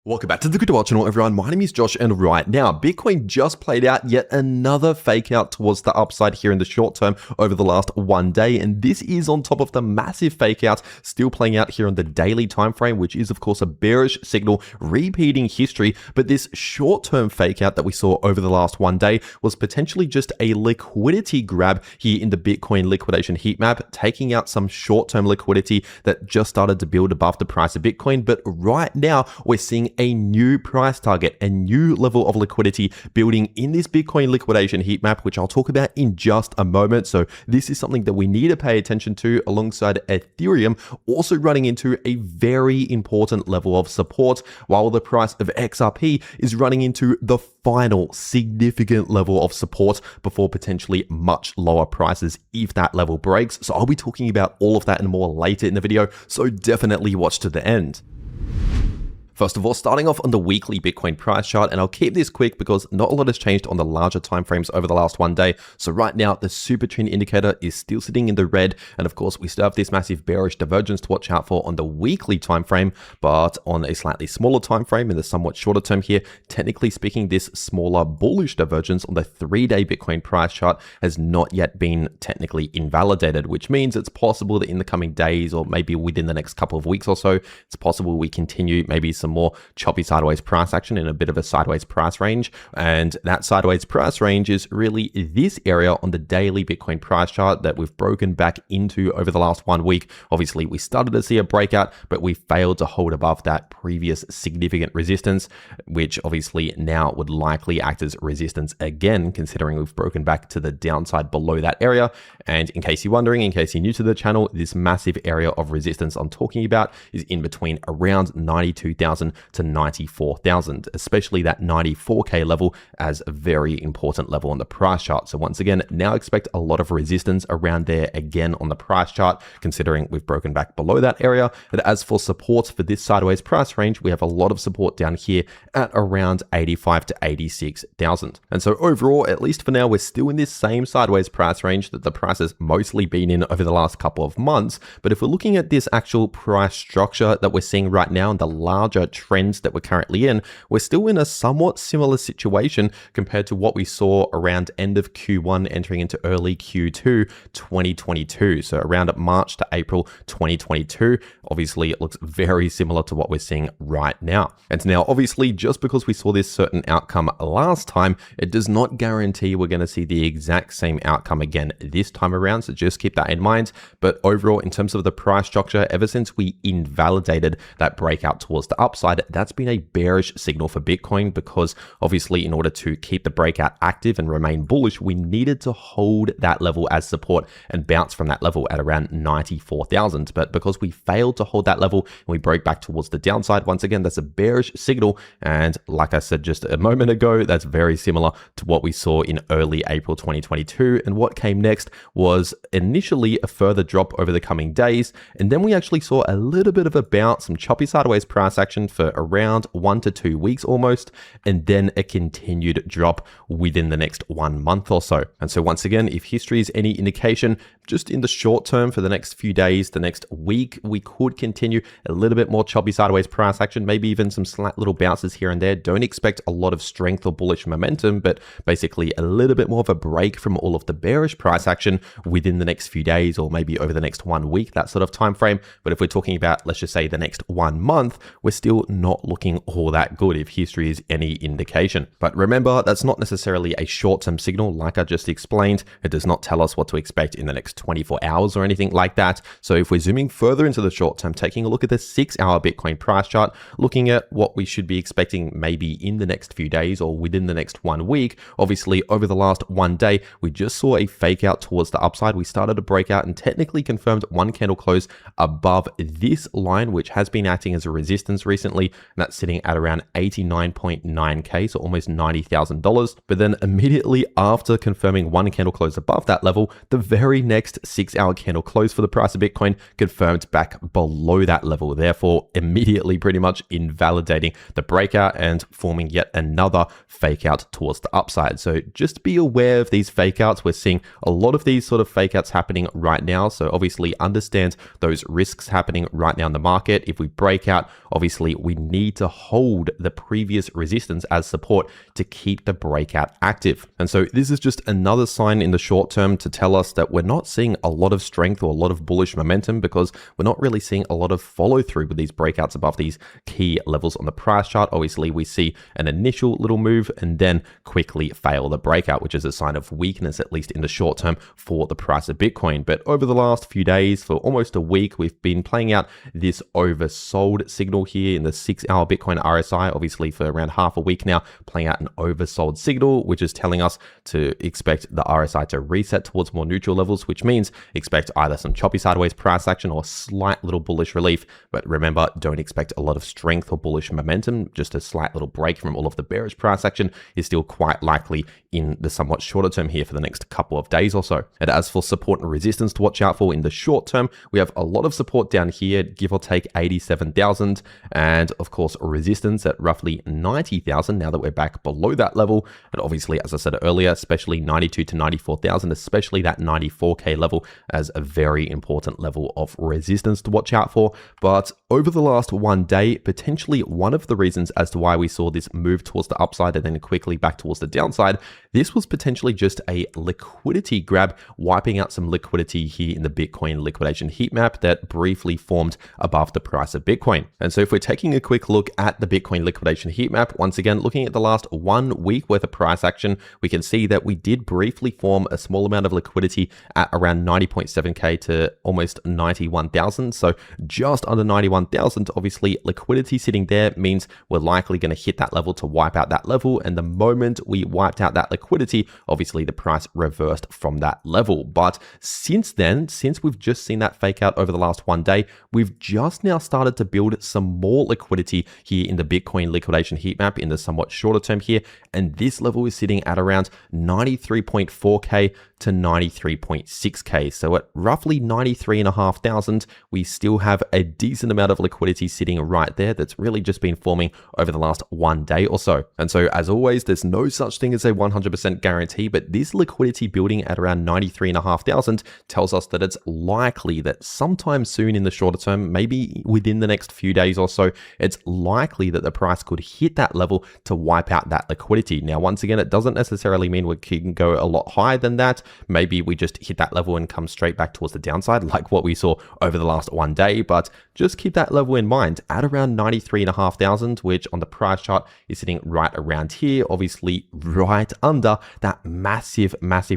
Welcome back to the cryptowrld channel, everyone. My name is Josh, and right now, Bitcoin just played out yet another fake out towards the upside here in the short term over the last one day, and this is on top of the massive fake out still playing out here on the daily time frame, which is of course a bearish signal repeating history. But this short-term fake out that we saw over the last one day was potentially just a liquidity grab here in the Bitcoin liquidation heat map, taking out some short-term liquidity that just started to build above the price of Bitcoin. But right now, we're seeing a new price target, a new level of liquidity building in this Bitcoin liquidation heat map, which I'll talk about in just a moment. So this is something that we need to pay attention to, alongside Ethereum also running into a very important level of support, while the price of XRP is running into the final significant level of support before potentially much lower prices if that level breaks. So I'll be talking about all of that and more later in the video, so definitely watch to the end. First of all, starting off on the weekly Bitcoin price chart, and I'll keep this quick because not a lot has changed on the larger timeframes over the last one day. So right now, the super trend indicator is still sitting in the red, and of course, we still have this massive bearish divergence to watch out for on the weekly time frame. But on a slightly smaller time frame, in the somewhat shorter term here, technically speaking, this smaller bullish divergence on the 3-day Bitcoin price chart has not yet been technically invalidated, which means it's possible that in the coming days, or maybe within the next couple of weeks or so, it's possible we continue maybe some more choppy sideways price action in a bit of a sideways price range. And that sideways price range is really this area on the daily Bitcoin price chart that we've broken back into over the last 1 week. Obviously, we started to see a breakout, but we failed to hold above that previous significant resistance, which obviously now would likely act as resistance again, considering we've broken back to the downside below that area. And in case you're wondering, in case you're new to the channel, this massive area of resistance I'm talking about is in between around 92,000 to 94,000, especially that 94K level as a very important level on the price chart. So once again, now expect a lot of resistance around there again on the price chart, considering we've broken back below that area. But as for support for this sideways price range, we have a lot of support down here at around 85 to 86,000. And so overall, at least for now, we're still in this same sideways price range that the price has mostly been in over the last couple of months. But if we're looking at this actual price structure that we're seeing right now and the larger trends that we're currently in, we're still in a somewhat similar situation compared to what we saw around end of Q1 entering into early Q2 2022. So around March to April 2022, obviously it looks very similar to what we're seeing right now. And now obviously, just because we saw this certain outcome last time, it does not guarantee we're going to see the exact same outcome again this time around. So just keep that in mind. But overall, in terms of the price structure, ever since we invalidated that breakout towards the upside, that's been a bearish signal for Bitcoin, because obviously in order to keep the breakout active and remain bullish, we needed to hold that level as support and bounce from that level at around 94,000. But because we failed to hold that level and we broke back towards the downside, once again, that's a bearish signal. And like I said just a moment ago, that's very similar to what we saw in early April 2022. And what came next was initially a further drop over the coming days. And then we actually saw a little bit of a bounce, some choppy sideways price action for around 1 to 2 weeks almost, and then a continued drop within the next 1 month or so. And so once again, if history is any indication, just in the short term for the next few days, the next week, we could continue a little bit more choppy sideways price action, maybe even some slight little bounces here and there. Don't expect a lot of strength or bullish momentum, but basically a little bit more of a break from all of the bearish price action within the next few days, or maybe over the next 1 week, that sort of time frame. But if we're talking about, let's just say, the next 1 month, we're still not looking all that good if history is any indication. But remember, that's not necessarily a short-term signal. Like I just explained, it does not tell us what to expect in the next 24 hours or anything like that. So if we're zooming further into the short term, taking a look at the 6-hour Bitcoin price chart, looking at what we should be expecting maybe in the next few days or within the next 1 week, obviously over the last one day, we just saw a fake out towards the upside. We started to break out and technically confirmed one candle close above this line, which has been acting as a resistance recently, and that's sitting at around 89.9k, so almost $90,000. But then immediately after confirming one candle close above that level, the very next 6-hour candle close for the price of Bitcoin confirmed back below that level, therefore immediately pretty much invalidating the breakout and forming yet another fake out towards the upside. So just be aware of these fake outs. We're seeing a lot of these sort of fake outs happening right now. So obviously understand those risks happening right now in the market. If we break out, obviously basically we need to hold the previous resistance as support to keep the breakout active. And so this is just another sign in the short term to tell us that we're not seeing a lot of strength or a lot of bullish momentum, because we're not really seeing a lot of follow through with these breakouts above these key levels on the price chart. Obviously, we see an initial little move and then quickly fail the breakout, which is a sign of weakness, at least in the short term, for the price of Bitcoin. But over the last few days, for almost a week, we've been playing out this oversold signal here in the 6-hour Bitcoin RSI, obviously for around half a week now, playing out an oversold signal, which is telling us to expect the RSI to reset towards more neutral levels, which means expect either some choppy sideways price action or slight little bullish relief. But remember, don't expect a lot of strength or bullish momentum. Just a slight little break from all of the bearish price action is still quite likely in the somewhat shorter term here for the next couple of days or so. And as for support and resistance to watch out for in the short term, we have a lot of support down here, give or take 87,000, and of course resistance at roughly 90,000 now that we're back below that level. And obviously, as I said earlier, especially 92 to 94,000, especially that 94k level as a very important level of resistance to watch out for. But over the last one day, potentially one of the reasons as to why we saw this move towards the upside and then quickly back towards the downside, this was potentially just a liquidity grab, wiping out some liquidity here in the Bitcoin liquidation heat map that briefly formed above the price of Bitcoin. And so if we're taking a quick look at the Bitcoin liquidation heat map, once again, looking at the last 1 week worth of price action, we can see that we did briefly form a small amount of liquidity at around 90.7k to almost 91,000. So just under 91,000, obviously liquidity sitting there means we're likely going to hit that level to wipe out that level. And the moment we wiped out that liquidity, obviously the price reversed from that level. But since then, since we've just seen that fake out over the last 1 day, we've just now started to build some more liquidity here in the Bitcoin liquidation heat map in the somewhat shorter term here. And this level is sitting at around 93.4k to 93.6k. So at roughly 93,500, we still have a decent amount of liquidity sitting right there that's really just been forming over the last 1 day or so. And so as always, there's no such thing as a 100% guarantee, but this liquidity building at around 93,500 tells us that it's likely that sometime soon in the shorter term, maybe within the next few days or so, it's likely that the price could hit that level to wipe out that liquidity. Now, once again, it doesn't necessarily mean we can go a lot higher than that. Maybe we just hit that level and come straight back towards the downside like what we saw over the last 1 day, but just keep that level in mind at around 93,500, which on the price chart is sitting right around here, obviously right under that massive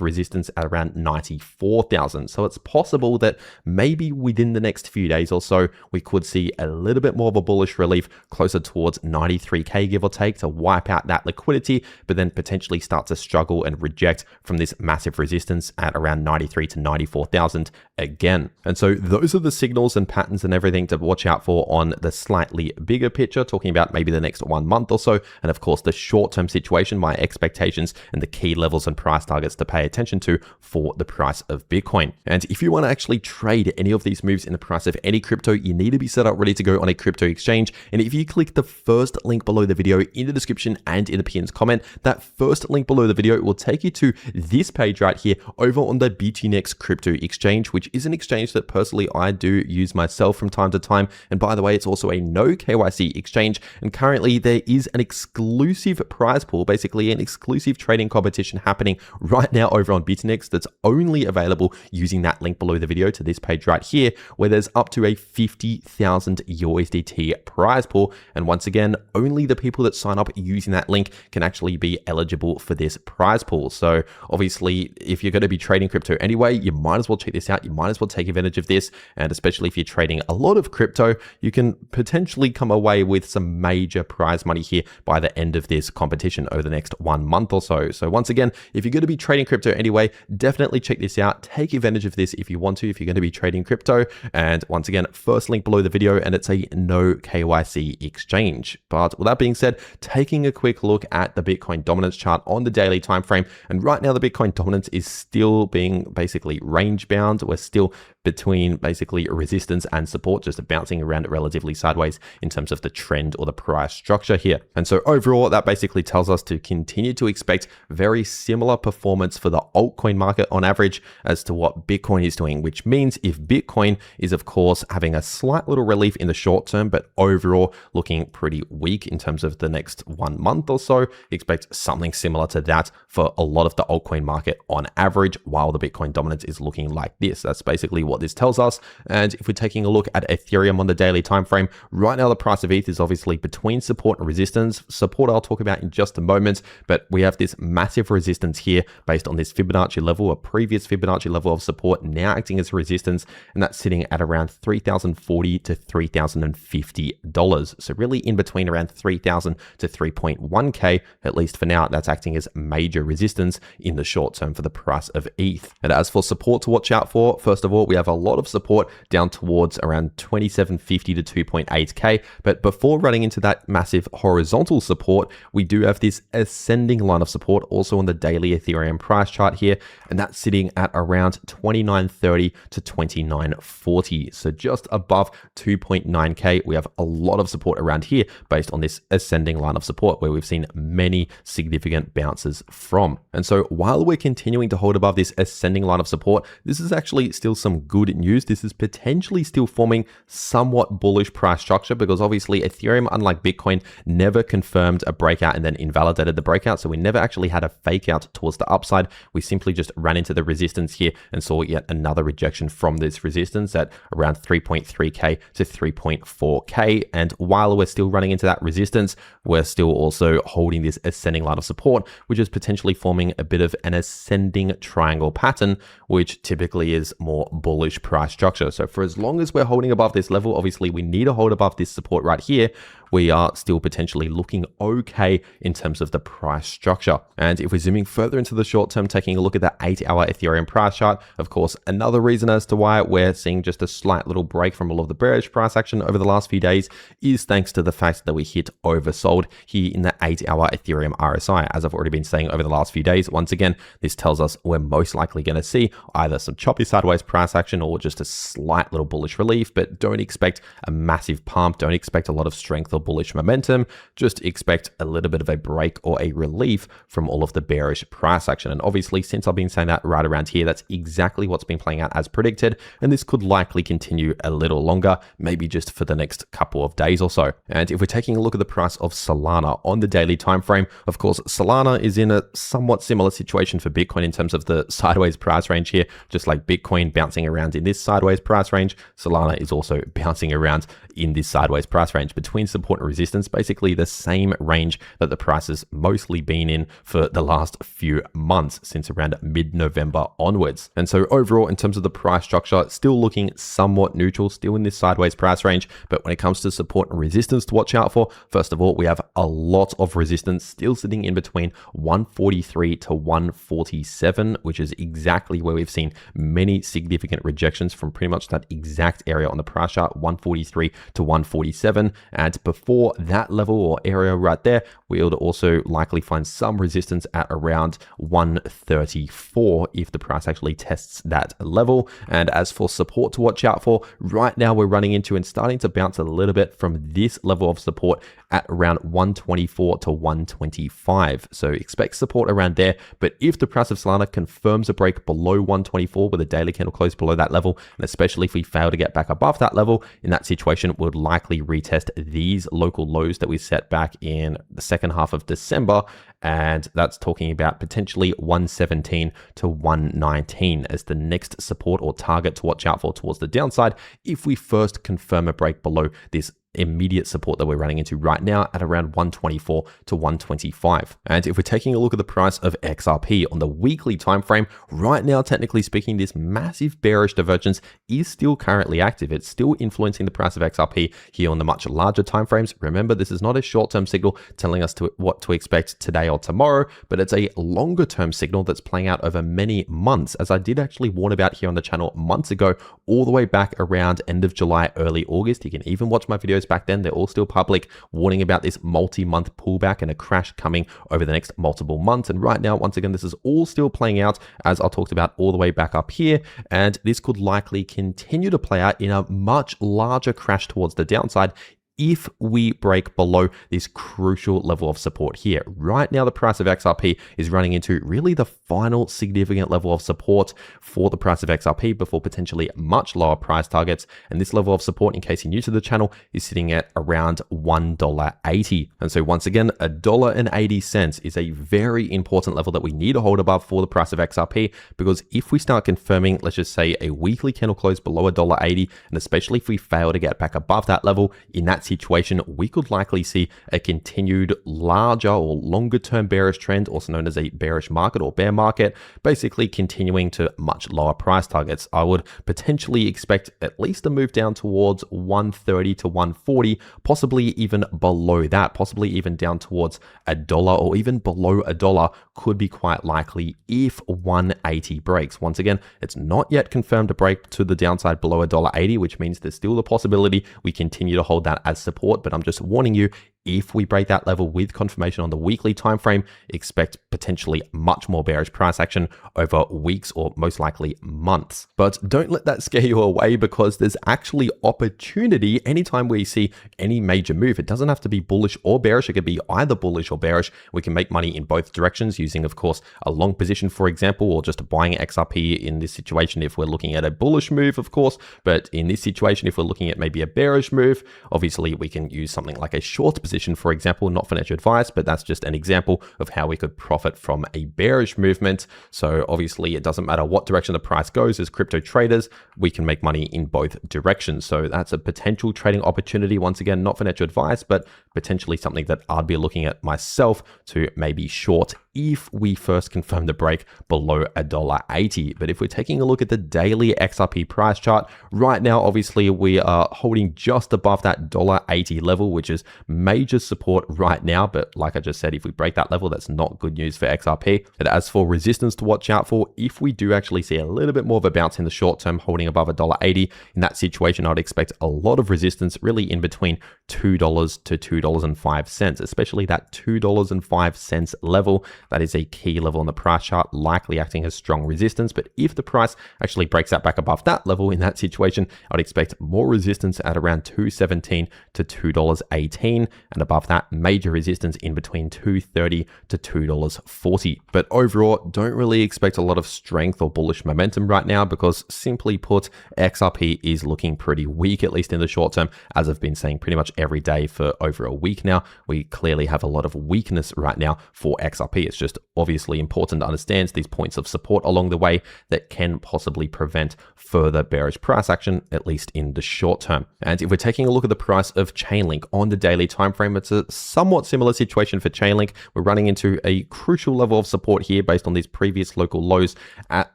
resistance at around 94,000. So it's possible that maybe within the next few days or so, we could see a little bit more of a bullish relief closer towards 93k, give or take, to wipe out that liquidity, but then potentially start to struggle and reject from this massive resistance at around 93 to 94,000 again. And so those are the signals and patterns and everything to watch out for on the slightly bigger picture, talking about maybe the next 1 month or so. And of course, the short-term situation, my expectations and the key levels and price targets to pay attention to for the price of Bitcoin. And if you want to actually trade any of these moves in the price of any crypto, you need to be set up ready to go on a crypto exchange. And if you click the first link below the video in the description and in the pinned comment, that first link below the video will take you to this page right here over on the BTNext crypto exchange, which is an exchange that personally I do use myself from time to time. And by the way, it's also a no KYC exchange. And currently there is an exclusive prize pool, basically an exclusive trading competition happening right now over on BTNext that's only available using that link below the video to this page right here, where there's up to a 50,000 USDT prize pool. And once again, only the people that sign up using that link can actually be eligible for this prize pool. So obviously, if you're going to be trading crypto anyway, you might as well check this out. You might as well take advantage of this. And especially if you're trading a lot of crypto, you can potentially come away with some major prize money here by the end of this competition over the next 1 month or so. So once again, if you're going to be trading crypto anyway, definitely check this out. Take advantage of this if you want to, if you're going to be trading crypto. And once again, first link below the video, and it's a no KYC exchange. But with that being said, taking a quick look at the Bitcoin dominance chart on the daily time frame, and right now the Bitcoin dominance is still being basically range bound. We're still between basically resistance and support, just bouncing bouncing around relatively sideways in terms of the trend or the price structure here. And so overall, that basically tells us to continue to expect very similar performance for the altcoin market on average as to what Bitcoin is doing, which means if Bitcoin is of course having a slight little relief in the short term, but overall looking pretty weak in terms of the next 1 month or so, expect something similar to that for a lot of the altcoin market on average, while the Bitcoin dominance is looking like this. That's basically what this tells us. And if we're taking a look at Ethereum on the daily time frame, right now the price of ETH is obviously between support and resistance. Support I'll talk about in just a moment, but we have this massive resistance here based on this Fibonacci level, a previous Fibonacci level of support now acting as resistance, and that's sitting at around $3,040 to $3,050. So really in between around 3,000 to 3.1k, at least for now, that's acting as major resistance in the short term for the price of ETH. And as for support to watch out for, first of all, we have a lot of support down towards around 2750 to 2.8k. But before running into that massive horizontal support, we do have this ascending line of support also on the daily Ethereum price chart here, and that's sitting at around 2930 to 2940. So just above 2.9k, we have a lot of support around here based on this ascending line of support where we've seen many significant bounces from. And so while we're continuing to hold above this ascending line of support, this is actually still some good news. This is potentially still forming somewhat bullish price structure because obviously Ethereum, unlike Bitcoin, never confirmed a breakout and then invalidated the breakout. So we never actually had a fake out towards the upside. We simply just ran into the resistance here and saw yet another rejection from this resistance at around 3.3k to 3.4k. And while we're still running into that resistance, we're still also holding this ascending line of support, which is potentially forming a bit of an ascending triangle pattern, which typically is more bullish price structure. So for as long as we're holding above this level, obviously we need to hold above this support right here, we are still potentially looking okay in terms of the price structure. And if we're zooming further into the short term, taking a look at the 8-hour Ethereum price chart, of course, another reason as to why we're seeing just a slight little break from all of the bearish price action over the last few days is thanks to the fact that we hit oversold here in the 8-hour Ethereum RSI. As I've already been saying over the last few days, once again, this tells us we're most likely going to see either some choppy sideways price action or just a slight little bullish relief, but don't expect a massive pump. Don't expect a lot of strength or bullish momentum. Just expect a little bit of a break or a relief from all of the bearish price action. And obviously, since I've been saying that right around here, that's exactly what's been playing out as predicted. And this could likely continue a little longer, maybe just for the next couple of days or so. And if we're taking a look at the price of Solana on the daily time frame, of course, Solana is in a somewhat similar situation for Bitcoin in terms of the sideways price range here. Just like Bitcoin bouncing around in this sideways price range, Solana is also bouncing around in this sideways price range between support and resistance, basically the same range that the price has mostly been in for the last few months since around mid-November onwards. And so overall, in terms of the price structure, still looking somewhat neutral, still in this sideways price range. But when it comes to support and resistance to watch out for, first of all, we have a lot of resistance still sitting in between 143 to 147, which is exactly where we've seen many significant rejections from pretty much that exact area on the price chart, 143 to 147. And before that level or area right there, we would also likely find some resistance at around 134 if the price actually tests that level. And as for support to watch out for, right now we're running into and starting to bounce a little bit from this level of support at around 124 to 125. So expect support around there. But if the price of Solana confirms a break below 124 with a daily candle close below that level, and especially if we fail to get back above that level, in that situation, we'll likely retest these local lows that we set back in the second half of December. And that's talking about potentially 117 to 119 as the next support or target to watch out for towards the downside if we first confirm a break below this immediate support that we're running into right now at around 124 to 125. And if we're taking a look at the price of XRP on the weekly time frame, right now, technically speaking, this massive bearish divergence is still currently active. It's still influencing the price of XRP here on the much larger time frames. Remember, this is not a short-term signal telling us what to expect today or tomorrow, but it's a longer-term signal that's playing out over many months, as I did actually warn about here on the channel months ago, all the way back around end of July, early August. You can even watch my videos videos back then. They're all still public, warning about this multi-month pullback and a crash coming over the next multiple months. And right now, once again, this is all still playing out as I talked about all the way back up here. And this could likely continue to play out in a much larger crash towards the downside if we break below this crucial level of support here. Right now, the price of XRP is running into really the final significant level of support for the price of XRP before potentially much lower price targets. And this level of support, in case you're new to the channel, is sitting at around $1.80. And so once again, $1.80 is a very important level that we need to hold above for the price of XRP, because if we start confirming, let's just say, a weekly candle close below $1.80, and especially if we fail to get back above that level, in that situation, we could likely see a continued larger or longer term bearish trend, also known as a bearish market or bear market, basically continuing to much lower price targets. I would potentially expect at least a move down towards 130 to 140, possibly even below that, possibly even down towards $1 or even below $1 could be quite likely if 180 breaks. Once again, it's not yet confirmed to break to the downside below $1.80, which means there's still the possibility we continue to hold that as support, but I'm just warning you, if we break that level with confirmation on the weekly time frame, expect potentially much more bearish price action over weeks or most likely months. But don't let that scare you away, because there's actually opportunity anytime we see any major move. It doesn't have to be bullish or bearish. It could be either bullish or bearish. We can make money in both directions using, of course, a long position, for example, or just buying XRP in this situation if we're looking at a bullish move, of course. But in this situation, if we're looking at maybe a bearish move, obviously we can use something like a short position, for example, not financial advice, but that's just an example of how we could profit from a bearish movement. So obviously it doesn't matter what direction the price goes. As crypto traders, we can make money in both directions. So that's a potential trading opportunity. Once again, not financial advice, but potentially something that I'd be looking at myself to maybe short if we first confirm the break below $1.80. But if we're taking a look at the daily XRP price chart, right now, obviously we are holding just above that $1.80 level, which is major support right now. But like I just said, if we break that level, that's not good news for XRP. And as for resistance to watch out for, if we do actually see a little bit more of a bounce in the short term, holding above $1.80, in that situation, I'd expect a lot of resistance really in between $2 to $2.05, especially that $2.05 level. That is a key level on the price chart, likely acting as strong resistance. But if the price actually breaks that back above that level, in that situation, I'd expect more resistance at around $2.17 to $2.18, and above that, major resistance in between $2.30 to $2.40. But overall, don't really expect a lot of strength or bullish momentum right now, because simply put, XRP is looking pretty weak, at least in the short term. As I've been saying pretty much every day for over a week now, we clearly have a lot of weakness right now for XRP. It's just obviously important to understand these points of support along the way that can possibly prevent further bearish price action, at least in the short term. And if we're taking a look at the price of Chainlink on the daily time frame, it's a somewhat similar situation for Chainlink. We're running into a crucial level of support here based on these previous local lows at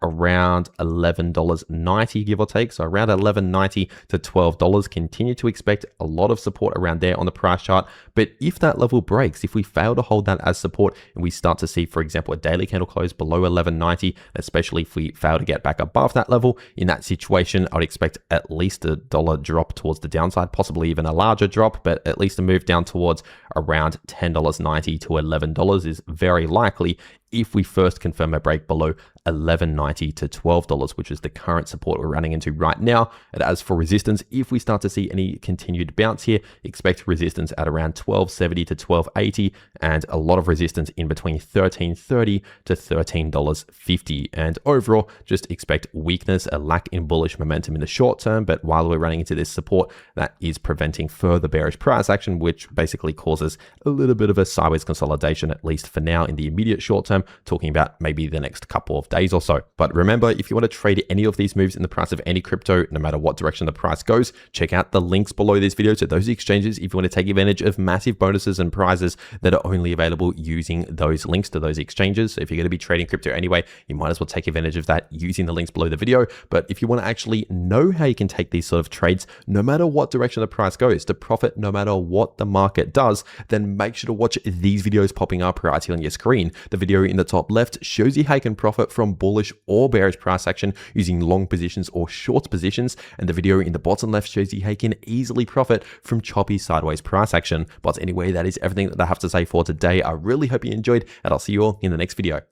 around $11.90, give or take. So around $11.90 to $12. Continue to expect a lot of support around there on the price chart. But if that level breaks, if we fail to hold that as support and we start to see, for example, a daily candle close below $11.90, especially if we fail to get back above that level, in that situation, I would expect at least a dollar drop towards the downside, possibly even a larger drop, but at least a move down towards around $10.90 to $11 is very likely if we first confirm a break below $11.90 to $12, which is the current support we're running into right now. And as for resistance, if we start to see any continued bounce here, expect resistance at around $12.70 to $12.80, and a lot of resistance in between $13.30 to $13.50. And overall, just expect weakness, a lack in bullish momentum in the short term. But while we're running into this support, that is preventing further bearish price action, which basically causes a little bit of a sideways consolidation, at least for now in the immediate short term, talking about maybe the next couple of days or so. But remember, if you want to trade any of these moves in the price of any crypto, no matter what direction the price goes, check out the links below this video to those exchanges if you want to take advantage of massive bonuses and prizes that are only available using those links to those exchanges. So if you're going to be trading crypto anyway, you might as well take advantage of that using the links below the video. But if you want to actually know how you can take these sort of trades, no matter what direction the price goes, to profit no matter what the market does, then make sure to watch these videos popping up right here on your screen. The video in the top left shows you how you can profit from bullish or bearish price action using long positions or short positions, and the video in the bottom left shows you how you can easily profit from choppy sideways price action. But anyway, that is everything that I have to say for today. I really hope you enjoyed, and I'll see you all in the next video.